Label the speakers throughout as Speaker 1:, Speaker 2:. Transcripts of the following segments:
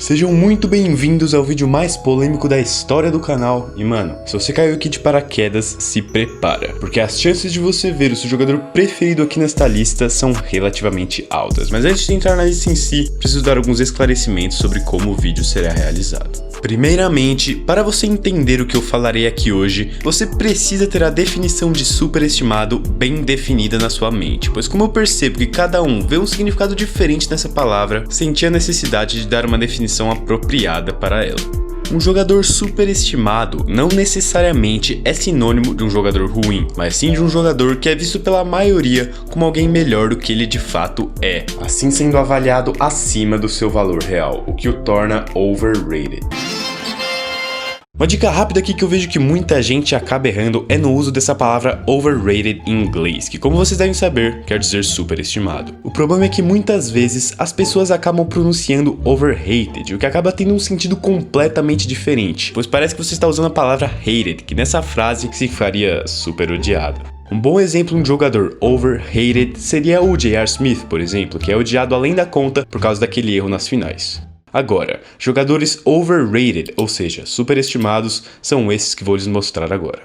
Speaker 1: Sejam muito bem-vindos ao vídeo mais polêmico da história do canal. E mano, se você caiu aqui de paraquedas, se prepara, porque as chances de você ver o seu jogador preferido aqui nesta lista são relativamente altas. Mas antes de entrar na lista em si, preciso dar alguns esclarecimentos sobre como o vídeo será realizado. Primeiramente, para você entender o que eu falarei aqui hoje, você precisa ter a definição de superestimado bem definida na sua mente, pois como eu percebo que cada um vê um significado diferente nessa palavra, senti a necessidade de dar uma definição apropriada para ela. Um jogador superestimado não necessariamente é sinônimo de um jogador ruim, mas sim de um jogador que é visto pela maioria como alguém melhor do que ele de fato é, assim sendo avaliado acima do seu valor real, o que o torna overrated. Uma dica rápida aqui que eu vejo que muita gente acaba errando é no uso dessa palavra overrated em inglês, que como vocês devem saber, quer dizer superestimado. O problema é que muitas vezes as pessoas acabam pronunciando overrated, o que acaba tendo um sentido completamente diferente, pois parece que você está usando a palavra hated, que nessa frase significaria super odiado. Um bom exemplo de um jogador overrated seria o J.R. Smith, por exemplo, que é odiado além da conta por causa daquele erro nas finais. Agora, jogadores overrated, ou seja, superestimados, são esses que vou lhes mostrar agora.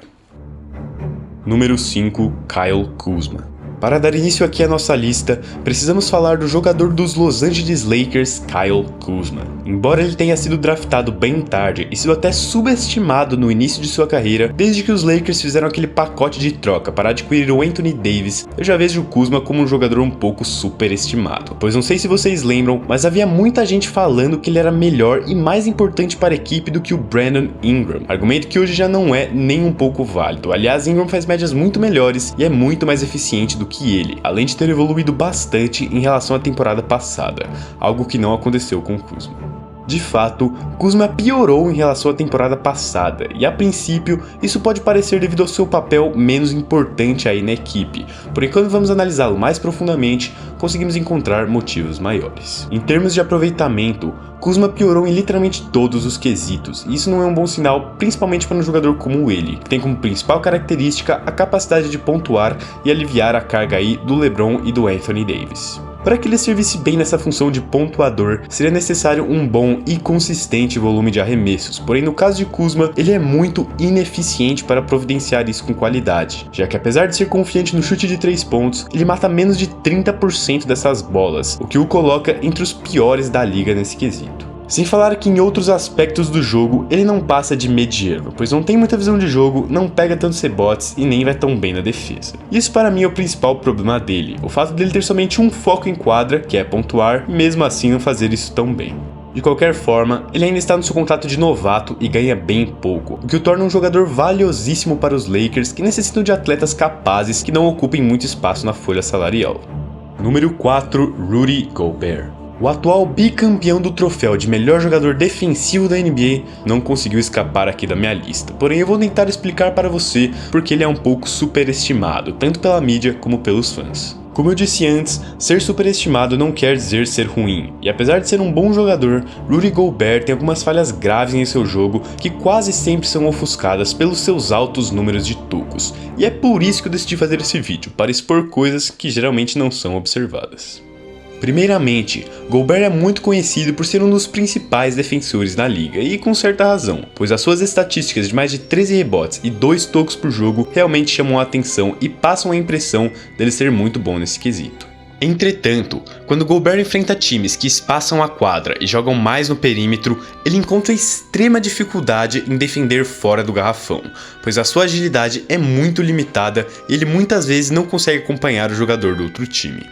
Speaker 1: Número 5, Kyle Kuzma. Para dar início aqui à nossa lista, precisamos falar do jogador dos Los Angeles Lakers, Kyle Kuzma. Embora ele tenha sido draftado bem tarde e sido até subestimado no início de sua carreira, desde que os Lakers fizeram aquele pacote de troca para adquirir o Anthony Davis, eu já vejo o Kuzma como um jogador um pouco superestimado. Pois não sei se vocês lembram, mas havia muita gente falando que ele era melhor e mais importante para a equipe do que o Brandon Ingram, argumento que hoje já não é nem um pouco válido. Aliás, Ingram faz médias muito melhores e é muito mais eficiente do que ele, além de ter evoluído bastante em relação à temporada passada, algo que não aconteceu com Kuzma. De fato, Kuzma piorou em relação à temporada passada, e a princípio isso pode parecer devido ao seu papel menos importante aí na equipe, porém quando vamos analisá-lo mais profundamente, conseguimos encontrar motivos maiores. Em termos de aproveitamento, Kuzma piorou em literalmente todos os quesitos, e isso não é um bom sinal, principalmente para um jogador como ele, que tem como principal característica a capacidade de pontuar e aliviar a carga aí do LeBron e do Anthony Davis. Para que ele servisse bem nessa função de pontuador, seria necessário um bom e consistente volume de arremessos, porém no caso de Kuzma, ele é muito ineficiente para providenciar isso com qualidade, já que apesar de ser confiante no chute de 3 pontos, ele mata menos de 30% dessas bolas, o que o coloca entre os piores da liga nesse quesito. Sem falar que em outros aspectos do jogo, ele não passa de mediano, pois não tem muita visão de jogo, não pega tantos rebotes e nem vai tão bem na defesa. Isso para mim é o principal problema dele, o fato dele ter somente um foco em quadra, que é pontuar, e mesmo assim não fazer isso tão bem. De qualquer forma, ele ainda está no seu contrato de novato e ganha bem pouco, o que o torna um jogador valiosíssimo para os Lakers que necessitam de atletas capazes que não ocupem muito espaço na folha salarial. Número 4, Rudy Gobert. O atual bicampeão do troféu de melhor jogador defensivo da NBA não conseguiu escapar aqui da minha lista, porém eu vou tentar explicar para você porque ele é um pouco superestimado, tanto pela mídia como pelos fãs. Como eu disse antes, ser superestimado não quer dizer ser ruim, e apesar de ser um bom jogador, Rudy Gobert tem algumas falhas graves em seu jogo que quase sempre são ofuscadas pelos seus altos números de tocos, e é por isso que eu decidi fazer esse vídeo, para expor coisas que geralmente não são observadas. Primeiramente, Gobert é muito conhecido por ser um dos principais defensores na liga, e com certa razão, pois as suas estatísticas de mais de 13 rebotes e 2 tocos por jogo realmente chamam a atenção e passam a impressão dele ser muito bom nesse quesito. Entretanto, quando Gobert enfrenta times que espaçam a quadra e jogam mais no perímetro, ele encontra extrema dificuldade em defender fora do garrafão, pois a sua agilidade é muito limitada e ele muitas vezes não consegue acompanhar o jogador do outro time.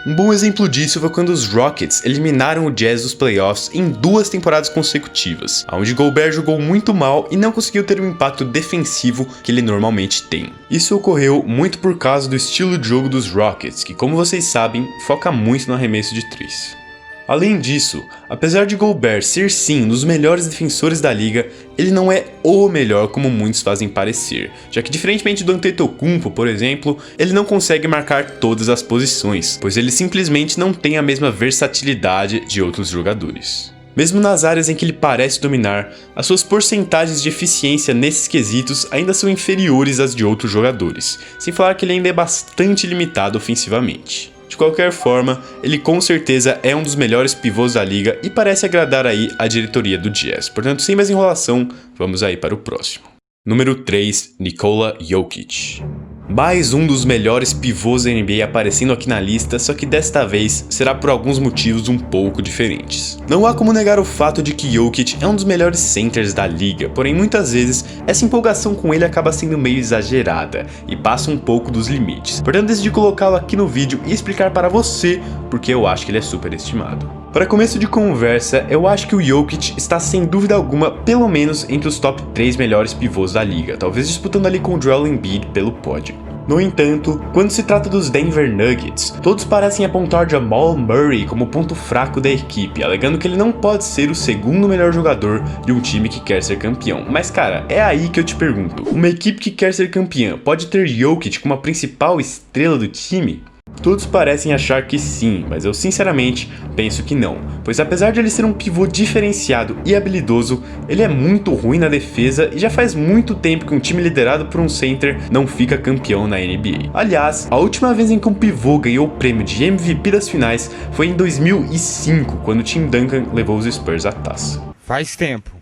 Speaker 1: Um bom exemplo disso foi quando os Rockets eliminaram o Jazz dos playoffs em 2 temporadas consecutivas, onde Gobert jogou muito mal e não conseguiu ter o impacto defensivo que ele normalmente tem. Isso ocorreu muito por causa do estilo de jogo dos Rockets, que como vocês sabem, foca muito no arremesso de 3. Além disso, apesar de Gobert ser sim um dos melhores defensores da liga, ele não é o melhor como muitos fazem parecer, já que diferentemente do Antetokounmpo, por exemplo, ele não consegue marcar todas as posições, pois ele simplesmente não tem a mesma versatilidade de outros jogadores. Mesmo nas áreas em que ele parece dominar, as suas porcentagens de eficiência nesses quesitos ainda são inferiores às de outros jogadores, sem falar que ele ainda é bastante limitado ofensivamente. De qualquer forma, ele com certeza é um dos melhores pivôs da liga e parece agradar aí a diretoria do Jazz. Portanto, sem mais enrolação, vamos aí para o próximo. Número 3, Nikola Jokic. Mais um dos melhores pivôs da NBA aparecendo aqui na lista, só que desta vez será por alguns motivos um pouco diferentes. Não há como negar o fato de que Jokic é um dos melhores centers da liga, porém muitas vezes essa empolgação com ele acaba sendo meio exagerada e passa um pouco dos limites. Portanto, decidi colocá-lo aqui no vídeo e explicar para você porque eu acho que ele é superestimado. Para começo de conversa, eu acho que o Jokic está sem dúvida alguma, pelo menos entre os top 3 melhores pivôs da liga, talvez disputando ali com o Joel Embiid pelo pódio. No entanto, quando se trata dos Denver Nuggets, todos parecem apontar Jamal Murray como ponto fraco da equipe, alegando que ele não pode ser o segundo melhor jogador de um time que quer ser campeão. Mas cara, é aí que eu te pergunto, uma equipe que quer ser campeã pode ter Jokic como a principal estrela do time? Todos parecem achar que sim, mas eu sinceramente penso que não, pois apesar de ele ser um pivô diferenciado e habilidoso, ele é muito ruim na defesa e já faz muito tempo que um time liderado por um center não fica campeão na NBA. Aliás, a última vez em que um pivô ganhou o prêmio de MVP das finais foi em 2005, quando Tim Duncan levou os Spurs à taça.
Speaker 2: Faz tempo.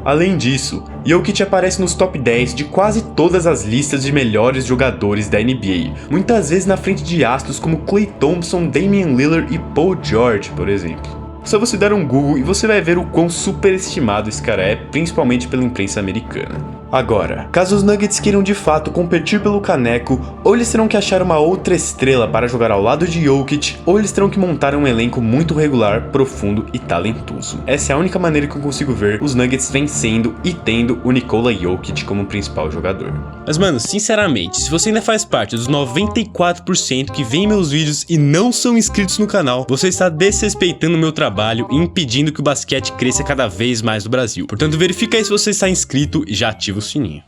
Speaker 1: Além disso, Jokic aparece nos top 10 de quase todas as listas de melhores jogadores da NBA, muitas vezes na frente de astros como Klay Thompson, Damian Lillard e Paul George, por exemplo. Só você dar um Google e você vai ver o quão superestimado esse cara é, principalmente pela imprensa americana. Agora, caso os Nuggets queiram de fato competir pelo caneco, ou eles terão que achar uma outra estrela para jogar ao lado de Jokic, ou eles terão que montar um elenco muito regular, profundo e talentoso. Essa é a única maneira que eu consigo ver os Nuggets vencendo e tendo o Nikola Jokic como principal jogador. Mas mano, sinceramente, se você ainda faz parte dos 94% que veem meus vídeos e não são inscritos no canal, você está desrespeitando o meu trabalho e impedindo que o basquete cresça cada vez mais no Brasil. Portanto, verifica aí se você está inscrito e já ativa o sininho.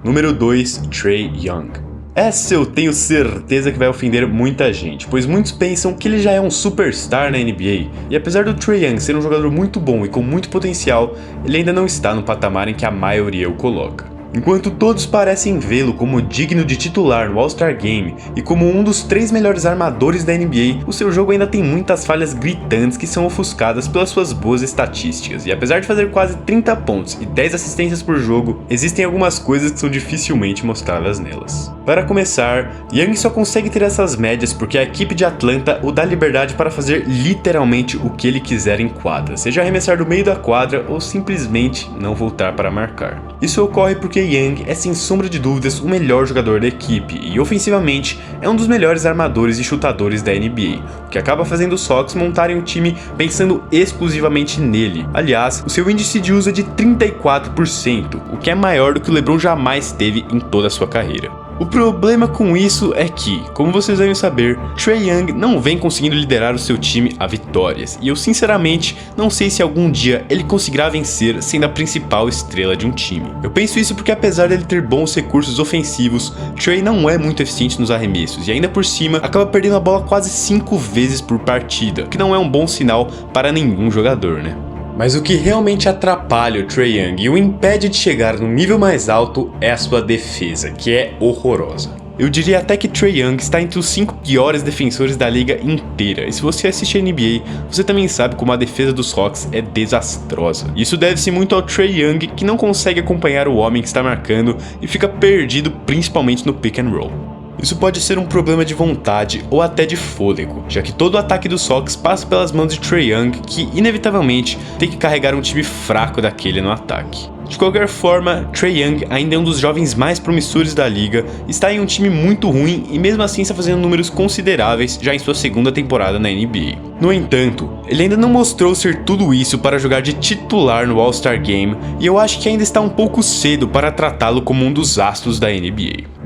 Speaker 1: Número 2, Trae Young. Essa eu tenho certeza que vai ofender muita gente, pois muitos pensam que ele já é um superstar na NBA, e apesar do Trae Young ser um jogador muito bom e com muito potencial, ele ainda não está no patamar em que a maioria o coloca. Enquanto todos parecem vê-lo como digno de titular no All-Star Game e como um dos 3 melhores armadores da NBA, o seu jogo ainda tem muitas falhas gritantes que são ofuscadas pelas suas boas estatísticas, e apesar de fazer quase 30 pontos e 10 assistências por jogo, existem algumas coisas que são dificilmente mostradas nelas. Para começar, Young só consegue ter essas médias porque a equipe de Atlanta o dá liberdade para fazer literalmente o que ele quiser em quadra, seja arremessar do meio da quadra ou simplesmente não voltar para marcar. Isso ocorre porque Young é sem sombra de dúvidas o melhor jogador da equipe e ofensivamente é um dos melhores armadores e chutadores da NBA, o que acaba fazendo os Hawks montarem um time pensando exclusivamente nele. Aliás, o seu índice de uso é de 34%, o que é maior do que o LeBron jamais teve em toda a sua carreira. O problema com isso é que, como vocês devem saber, Trae Young não vem conseguindo liderar o seu time a vitórias, e eu sinceramente não sei se algum dia ele conseguirá vencer sendo a principal estrela de um time. Eu penso isso porque apesar dele ter bons recursos ofensivos, Trae não é muito eficiente nos arremessos, e ainda por cima acaba perdendo a bola quase 5 vezes por partida, o que não é um bom sinal para nenhum jogador, né? Mas o que realmente atrapalha o Trae Young e o impede de chegar no nível mais alto é a sua defesa, que é horrorosa. Eu diria até que Trae Young está entre os 5 piores defensores da liga inteira, e se você assiste a NBA, você também sabe como a defesa dos Hawks é desastrosa. Isso deve-se muito ao Trae Young, que não consegue acompanhar o homem que está marcando e fica perdido principalmente no pick and roll. Isso pode ser um problema de vontade ou até de fôlego, já que todo o ataque dos Hawks passa pelas mãos de Trae Young, que inevitavelmente tem que carregar um time fraco daquele no ataque. De qualquer forma, Trae Young ainda é um dos jovens mais promissores da liga, está em um time muito ruim e mesmo assim está fazendo números consideráveis já em sua segunda temporada na NBA. No entanto, ele ainda não mostrou ser tudo isso para jogar de titular no All-Star Game e eu acho que ainda está um pouco cedo para tratá-lo como um dos astros da NBA.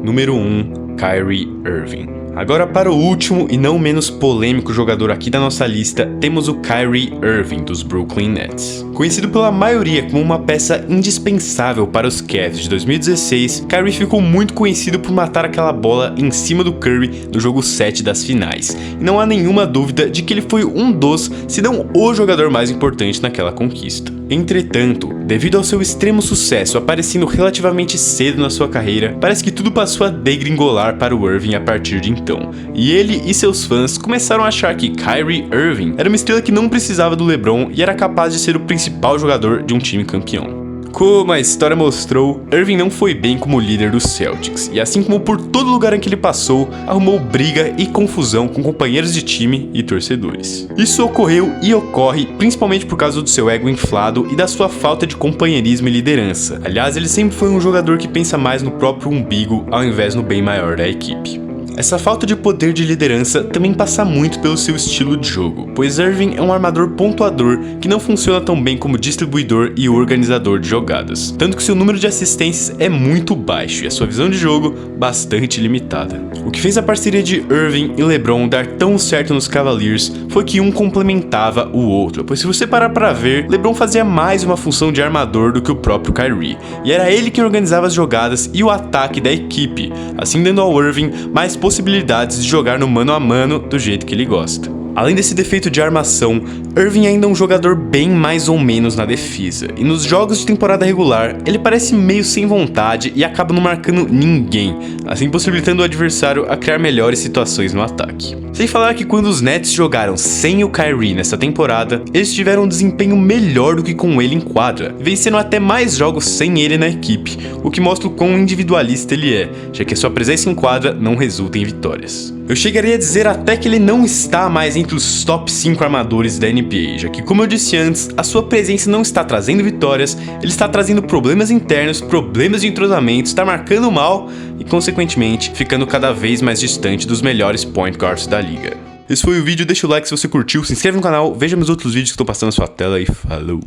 Speaker 1: Número 1, Kyrie Irving. Agora para o último e não menos polêmico jogador aqui da nossa lista, temos o Kyrie Irving dos Brooklyn Nets. Conhecido pela maioria como uma peça indispensável para os Cavs de 2016, Kyrie ficou muito conhecido por matar aquela bola em cima do Curry no jogo 7 das finais. E não há nenhuma dúvida de que ele foi um dos, se não o jogador mais importante naquela conquista. Entretanto, devido ao seu extremo sucesso aparecendo relativamente cedo na sua carreira, parece que tudo passou a degringolar para o Irving a partir de então. E ele e seus fãs começaram a achar que Kyrie Irving era uma estrela que não precisava do LeBron e era capaz de ser o principal jogador de um time campeão. Como a história mostrou, Irving não foi bem como líder dos Celtics, e assim como por todo lugar em que ele passou, arrumou briga e confusão com companheiros de time e torcedores. Isso ocorreu e ocorre principalmente por causa do seu ego inflado e da sua falta de companheirismo e liderança. Aliás, ele sempre foi um jogador que pensa mais no próprio umbigo ao invés no bem maior da equipe. Essa falta de poder de liderança também passa muito pelo seu estilo de jogo, pois Irving é um armador pontuador que não funciona tão bem como distribuidor e organizador de jogadas, tanto que seu número de assistências é muito baixo e a sua visão de jogo bastante limitada. O que fez a parceria de Irving e LeBron dar tão certo nos Cavaliers foi que um complementava o outro, pois se você parar para ver, LeBron fazia mais uma função de armador do que o próprio Kyrie, e era ele quem organizava as jogadas e o ataque da equipe, assim dando ao Irving mais possibilidades de jogar no mano a mano do jeito que ele gosta. Além desse defeito de armação, Irving ainda é um jogador bem mais ou menos na defesa, e nos jogos de temporada regular, ele parece meio sem vontade e acaba não marcando ninguém, assim possibilitando o adversário a criar melhores situações no ataque. Sem falar que quando os Nets jogaram sem o Kyrie nessa temporada, eles tiveram um desempenho melhor do que com ele em quadra, vencendo até mais jogos sem ele na equipe, o que mostra o quão individualista ele é, já que a sua presença em quadra não resulta em vitórias. Eu chegaria a dizer até que ele não está mais entre os top 5 armadores da NBA, já que, como eu disse antes, a sua presença não está trazendo vitórias, ele está trazendo problemas internos, problemas de entrosamento, está marcando mal e, consequentemente, ficando cada vez mais distante dos melhores point guards da liga. Esse foi o vídeo, deixa o like se você curtiu, se inscreve no canal, veja meus outros vídeos que estão passando na sua tela e falou!